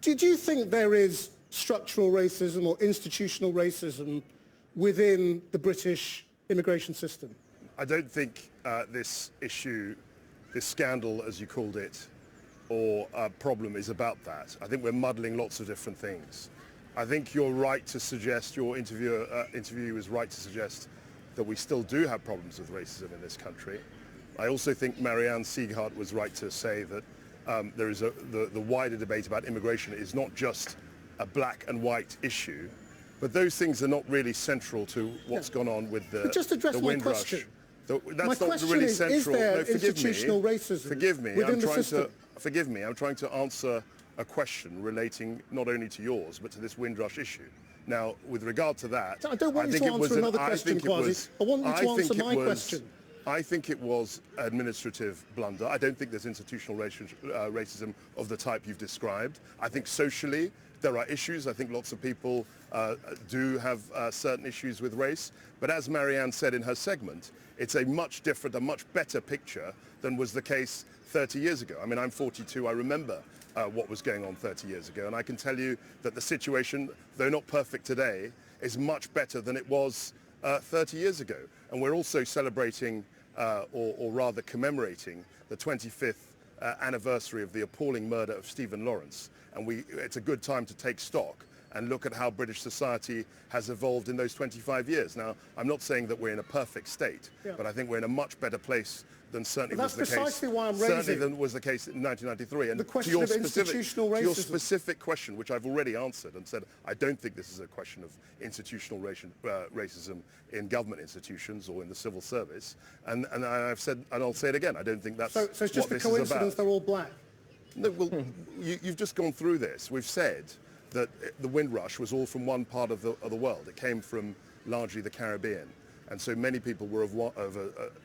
Do you think there is structural racism or institutional racism within the British immigration system? I don't think this issue, this scandal, as you called it, or problem is about that. I think we're muddling lots of different things. I think you're right to suggest, your interview is right to suggest that we still do have problems with racism in this country. I also think Marianne Sieghart was right to say that there is the wider debate about immigration is not just a black and white issue, but those things are not really central to what's gone on with the just address the my Windrush. question. That's my not question really is central. there No, institutional racism forgive me. within the system? Forgive me. I'm trying to answer a question relating not only to yours but to this Windrush issue. Now, with regard to that, I don't want you to answer another question, Kwasi. I want you to answer my question. I think it was administrative blunder. I don't think there's institutional racism of the type you've described. I think socially there are issues. I think lots of people do have certain issues with race. But as Marianne said in her segment, it's a much different, a much better picture than was the case 30 years ago. I mean, I'm 42. I remember what was going on 30 years ago. And I can tell you that the situation, though not perfect today, is much better than it was 30 years ago. And we're also celebrating, or rather commemorating, the 25th anniversary of the appalling murder of Stephen Lawrence. And it's a good time to take stock and look at how British society has evolved in those 25 years. Now, I'm not saying that we're in a perfect state, but I think we're in a much better place than certainly was the case. That's precisely why I'm raising. Certainly than was the case in 1993. And the question of institutional racism. To your specific question, which I've already answered and said, I don't think this is a question of institutional racism in government institutions or in the civil service. And I've said, and I'll say it again, I don't think that's so it's just a coincidence they're all black? No, well, you've just gone through this. We've said that the Windrush was all from one part of the world. It came from largely the Caribbean. And so many people were of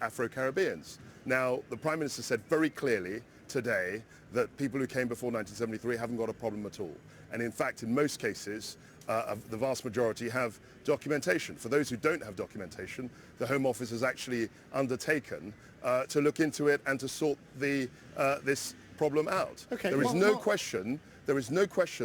Afro-Caribbeans. Now, the Prime Minister said very clearly today that people who came before 1973 haven't got a problem at all. And in fact, in most cases, the vast majority have documentation. For those who don't have documentation, the Home Office has actually undertaken to look into it and to sort this problem out. Okay, there is no question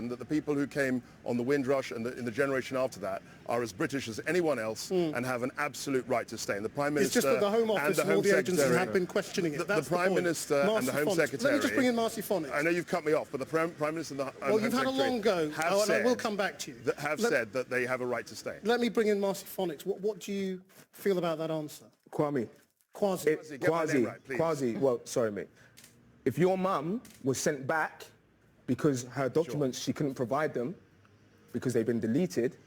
that the people who came on the Windrush and in the generation after that are as British as anyone else and have an absolute right to stay. And the Prime Minister it's just that the Home Office and all the agencies have been questioning it. The Prime Minister and the Home Secretary... Let me just bring in Marcy Phonics. I know you've cut me off, but the Prime Minister and the Home Secretary... Well, you've had a long go, and I will come back to you. Have said that they have a right to stay. Let me bring in Marcy Phonics. What do you feel about that answer? Kwasi, well, sorry, mate. If your mum was sent back because her documents, she couldn't provide them because they've been deleted,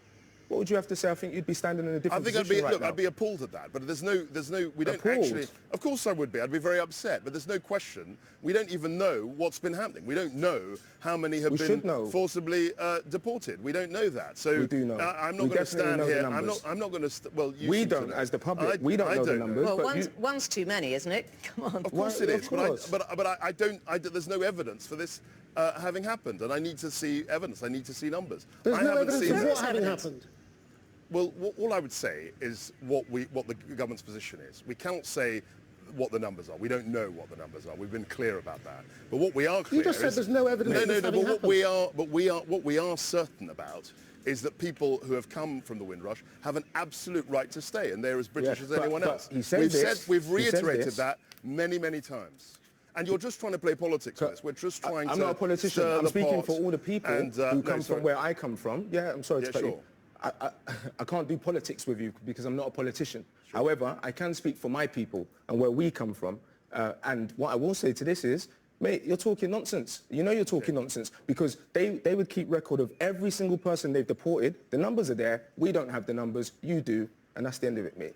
what would you have to say? I think you'd be standing in a different position right now. I'd be appalled at that, but we don't actually... Of course I would be. I'd be very upset, but there's no question. We don't even know what's been happening. We don't know how many have been forcibly deported. We don't know that. So we do know. I'm not going to stand here. I'm not going to... Well, we don't, as the public. We don't know the numbers. Well, one's too many, isn't it? Come on. Of course it is, but I don't... There's no evidence for this having happened, and I need to see evidence. I need to see numbers. There's no evidence of what having happened. Well, all I would say is what the government's position is. We cannot say what the numbers are. We don't know what the numbers are. We've been clear about that. But what we are clear You just said there's no evidence of this having happened. What we are certain about is that people who have come from the Windrush have an absolute right to stay, and they're as British as anyone else. We've reiterated that many, many times. And you're just trying to play politics with this. We're just trying to... I'm not a politician. I'm speaking for all the people who come from where I come from. Yeah, I'm sorry to cut you. I can't do politics with you because I'm not a politician. Sure. However, I can speak for my people and where we come from. And what I will say to this is, mate, you're talking nonsense. You know you're talking nonsense because they would keep record of every single person they've deported. The numbers are there. We don't have the numbers. You do. And that's the end of it, mate.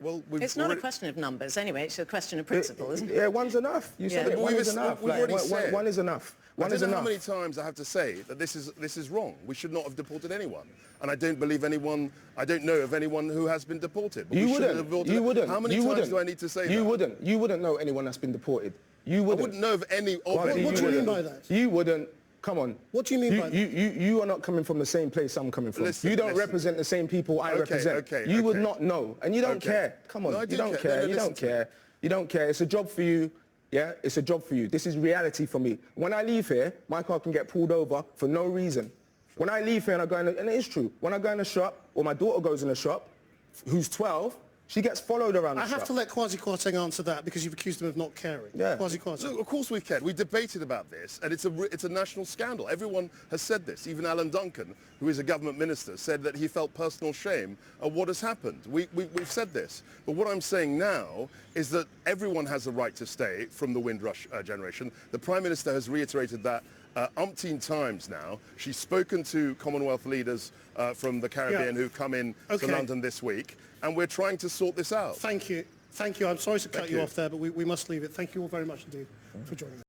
Well, it's not a question of numbers anyway. It's a question of principle, isn't it? Yeah, one's enough. You said it. One is enough. One is enough. I don't know how many times I have to say that this is wrong. We should not have deported anyone. And I don't believe anyone, I don't know of anyone who has been deported. You wouldn't. How many times do I need to say that? You wouldn't know anyone that's been deported. You wouldn't. I wouldn't know of any of them. What do you mean by that? You wouldn't. Come on. What do you mean by that? You are not coming from the same place I'm coming from. You don't represent the same people I represent. You would not know. And you don't care. Come on. You don't care. You don't care. You don't care. It's a job for you Yeah, it's a job for you. This is reality for me. When I leave here, my car can get pulled over for no reason. When I leave here and I go in, and it is true, when I go in a shop, or my daughter goes in a shop, who's 12, she gets followed around the shop. I have to let Kwasi Kwarteng answer that because you've accused him of not caring. Yeah. Kwasi Kwarteng. So, of course we cared. We debated about this, and it's a national scandal. Everyone has said this. Even Alan Duncan, who is a government minister, said that he felt personal shame at what has happened. We've said this. But what I'm saying now is that everyone has a right to stay from the Windrush generation. The Prime Minister has reiterated that umpteen times now. She's spoken to Commonwealth leaders from the Caribbean who've come in to London this week, and we're trying to sort this out. Thank you. Thank you. I'm sorry to cut you off there, but we must leave it. Thank you all very much indeed for joining us.